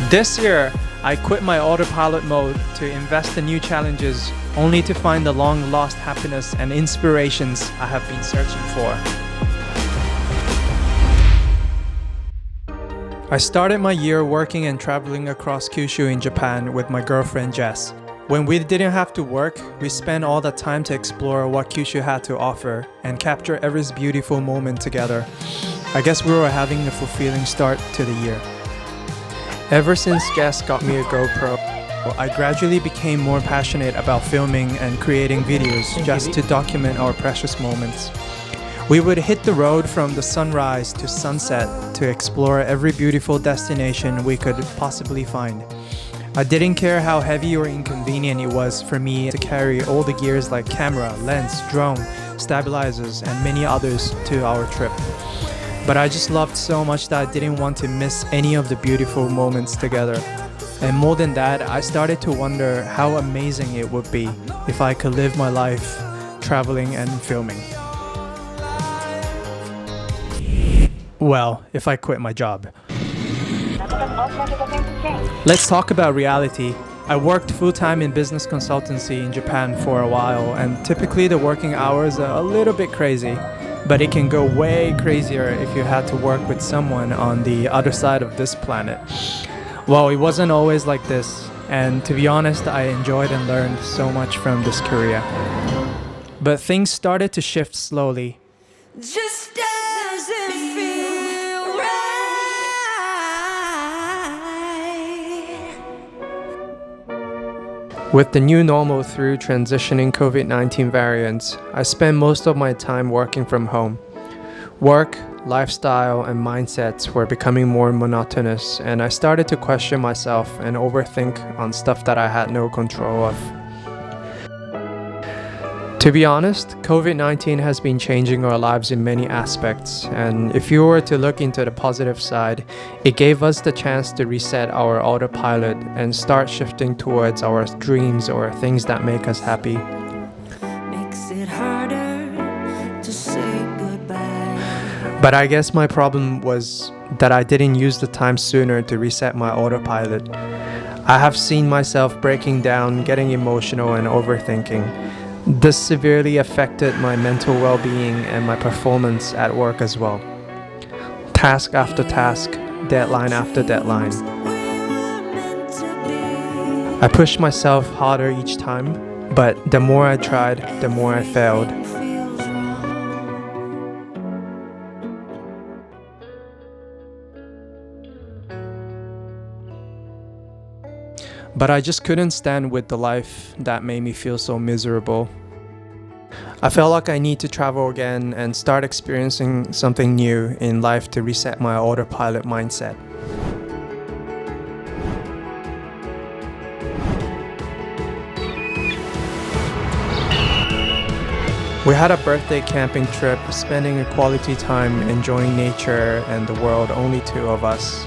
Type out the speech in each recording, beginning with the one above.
This year, I quit my autopilot mode to invest in new challenges, only to find the long-lost happiness and inspirations I have been searching for. I started my year working and traveling across Kyushu in Japan with my girlfriend Jess. When we didn't have to work, we spent all that time to explore what Kyushu had to offer and capture every beautiful moment together. I guess we were having a fulfilling start to the year. Ever since Jess got me a GoPro, I gradually became more passionate about filming and creating videos just to document our precious moments. We would hit the road from the sunrise to sunset to explore every beautiful destination we could possibly find. I didn't care how heavy or inconvenient it was for me to carry all the gears like camera, lens, drone, stabilizers, and many others to our trip. But I just loved so much that I didn't want to miss any of the beautiful moments together. And more than that, I started to wonder how amazing it would be if I could live my life traveling and filming. Well, if I quit my job. Let's talk about reality. I worked full-time in business consultancy in Japan for a while, and typically the working hours are a little bit crazy. But it can go way crazier if you had to work with someone on the other side of this planet. Well, it wasn't always like this, and to be honest, I enjoyed and learned so much from this career. But things started to shift slowly. Just doesn't feel right. With the new normal through transitioning COVID-19 variants, I spend most of my time working from home. Work, lifestyle, and mindsets were becoming more monotonous, and I started to question myself and overthink on stuff that I had no control of. To be honest, COVID-19 has been changing our lives in many aspects, and if you were to look into the positive side, it gave us the chance to reset our autopilot and start shifting towards our dreams or things that make us happy. Makes it harder to say goodbye. But I guess my problem was that I didn't use the time sooner to reset my autopilot. I have seen myself breaking down, getting emotional, and overthinking. This severely affected my mental well-being and my performance at work as well. Task after task, deadline after deadline. I pushed myself harder each time, but the more I tried, the more I failed. But I just couldn't stand with the life that made me feel so miserable. I felt like I need to travel again and start experiencing something new in life to reset my autopilot mindset. We had a birthday camping trip, spending a quality time enjoying nature and the world, only two of us.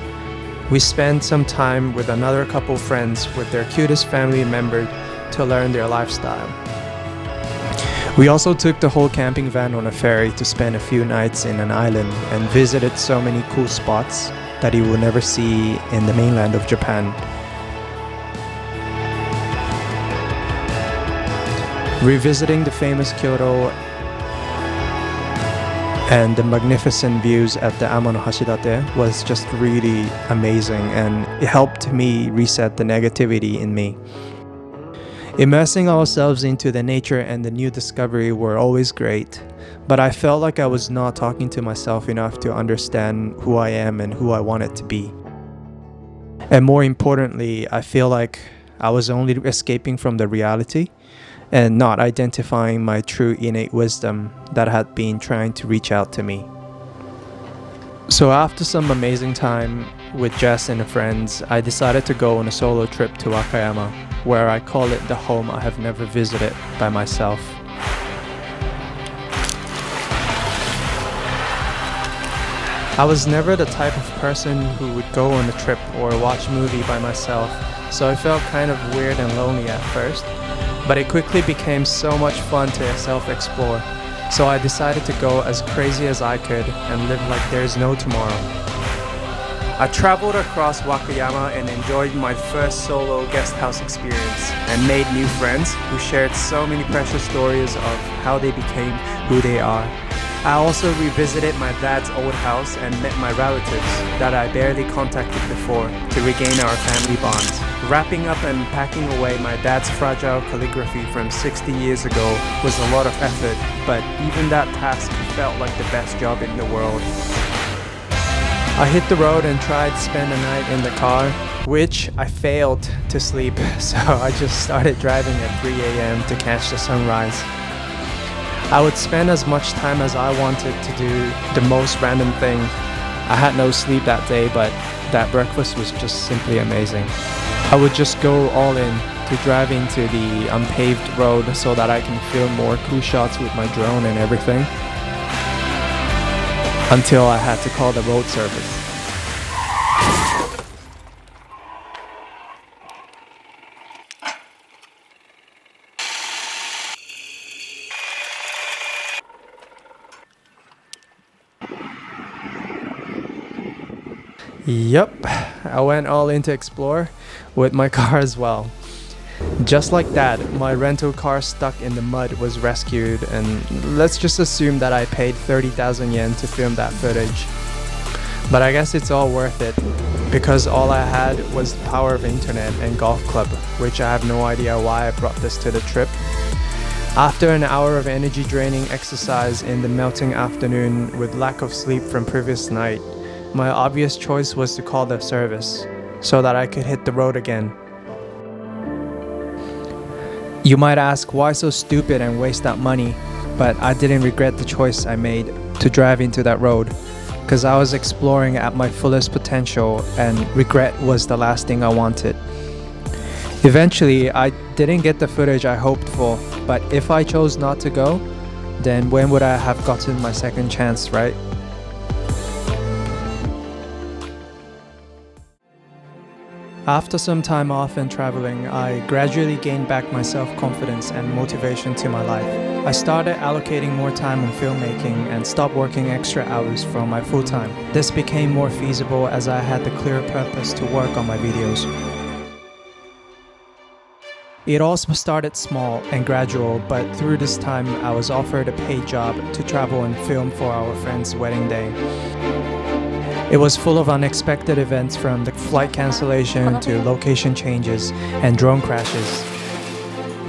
We spent some time with another couple friends with their cutest family member to learn their lifestyle. We also took the whole camping van on a ferry to spend a few nights in an island and visited so many cool spots that you will never see in the mainland of Japan. Revisiting the famous Kyoto and the magnificent views at the Amano Hashidate was just really amazing, and it helped me reset the negativity in me. Immersing ourselves into the nature and the new discovery were always great, but I felt like I was not talking to myself enough to understand who I am and who I wanted to be. And more importantly, I feel like I was only escaping from the reality and not identifying my true innate wisdom that had been trying to reach out to me. So after some amazing time with Jess and her friends, I decided to go on a solo trip to Wakayama, where I call it the home I have never visited by myself. I was never the type of person who would go on a trip or watch a movie by myself, so I felt kind of weird and lonely at first. But it quickly became so much fun to self-explore, so I decided to go as crazy as I could and live like there's no tomorrow. I traveled across Wakayama and enjoyed my first solo guest house experience and made new friends who shared so many precious stories of how they became who they are. I also revisited my dad's old house and met my relatives that I barely contacted before to regain our family bonds. Wrapping up and packing away my dad's fragile calligraphy from 60 years ago was a lot of effort, but even that task felt like the best job in the world. I hit the road and tried to spend the night in the car, which I failed to sleep, so I just started driving at 3 a.m. to catch the sunrise. I would spend as much time as I wanted to do the most random thing. I had no sleep that day, but that breakfast was just simply amazing. I would just go all in to driving to the unpaved road so that I can film more cool shots with my drone and everything, until I had to call the road service. Yep, I went all in to explore with my car as well. Just like that, my rental car stuck in the mud was rescued, and let's just assume that I paid 30,000 yen to film that footage. But I guess it's all worth it, because all I had was the power of internet and golf club, which I have no idea why I brought this to the trip. After an hour of energy draining exercise in the melting afternoon with lack of sleep from previous night, my obvious choice was to call the service so that I could hit the road again. You might ask, why so stupid and waste that money? But I didn't regret the choice I made to drive into that road, because I was exploring at my fullest potential and regret was the last thing I wanted. Eventually, I didn't get the footage I hoped for, but if I chose not to go, then when would I have gotten my second chance, right? After some time off and traveling, I gradually gained back my self-confidence and motivation to my life. I started allocating more time on filmmaking and stopped working extra hours from my full-time. This became more feasible as I had the clear purpose to work on my videos. It also started small and gradual, but through this time I was offered a paid job to travel and film for our friend's wedding day. It was full of unexpected events, from the flight cancellation to location changes and drone crashes.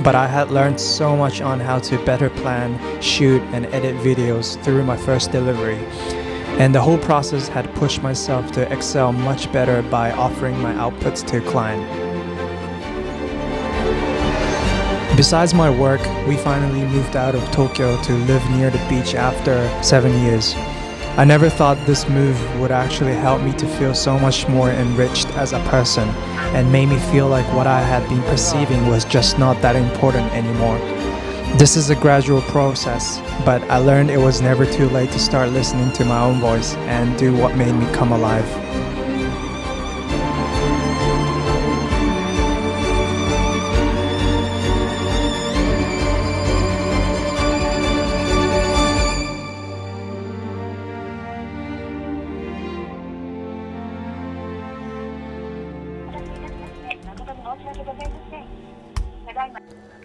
But I had learned so much on how to better plan, shoot and edit videos through my first delivery. And the whole process had pushed myself to excel much better by offering my outputs to a client. Besides my work, we finally moved out of Tokyo to live near the beach after 7 years. I never thought this move would actually help me to feel so much more enriched as a person and made me feel like what I had been perceiving was just not that important anymore. This is a gradual process, but I learned it was never too late to start listening to my own voice and do what made me come alive.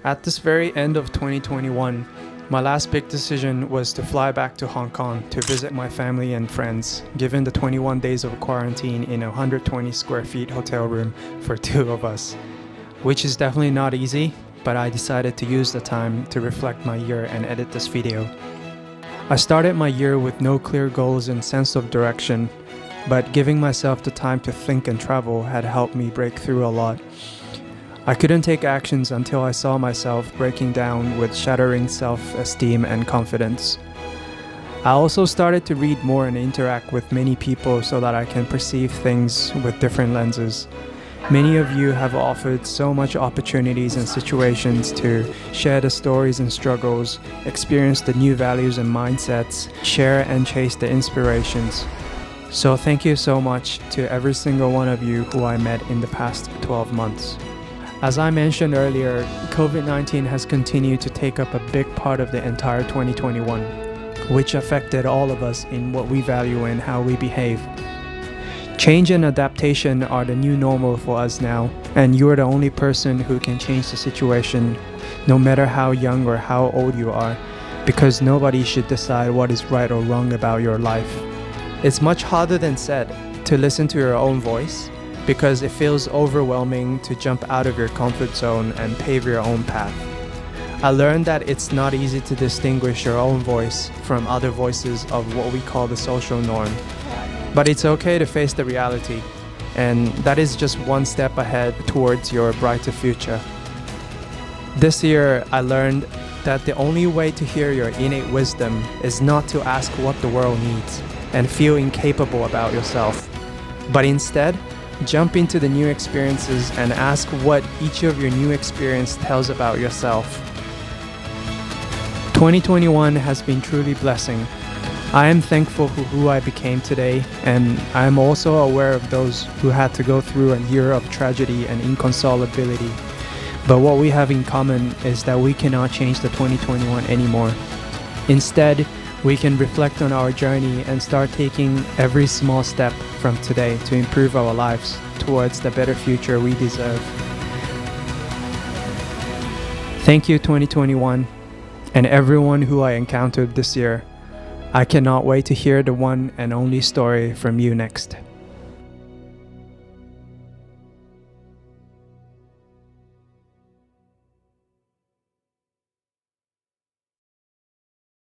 At this very end of 2021, my last big decision was to fly back to Hong Kong to visit my family and friends, given the 21 days of quarantine in a 120 square feet hotel room for two of us, which is definitely not easy, but I decided to use the time to reflect my year and edit this video. I started my year with no clear goals and sense of direction, but giving myself the time to think and travel had helped me break through a lot. I couldn't take actions until I saw myself breaking down with shattering self-esteem and confidence. I also started to read more and interact with many people so that I can perceive things with different lenses. Many of you have offered so much opportunities and situations to share the stories and struggles, experience the new values and mindsets, share and chase the inspirations. So thank you so much to every single one of you who I met in the past 12 months. As I mentioned earlier, COVID-19 has continued to take up a big part of the entire 2021, which affected all of us in what we value and how we behave. Change and adaptation are the new normal for us now, and you are the only person who can change the situation, no matter how young or how old you are, because nobody should decide what is right or wrong about your life. It's much harder than said to listen to your own voice, because it feels overwhelming to jump out of your comfort zone and pave your own path. I learned that it's not easy to distinguish your own voice from other voices of what we call the social norm. But it's okay to face the reality, and that is just one step ahead towards your brighter future. This year, I learned that the only way to hear your innate wisdom is not to ask what the world needs and feel incapable about yourself, but instead, jump into the new experiences and ask what each of your new experience tells about yourself. 2021 has been truly blessing. I am thankful for who I became today, and I am also aware of those who had to go through a year of tragedy and inconsolability. But what we have in common is that we cannot change the 2021 anymore. Instead, we can reflect on our journey and start taking every small step from today to improve our lives towards the better future we deserve. Thank you, 2021, and everyone who I encountered this year. I cannot wait to hear the one and only story from you next.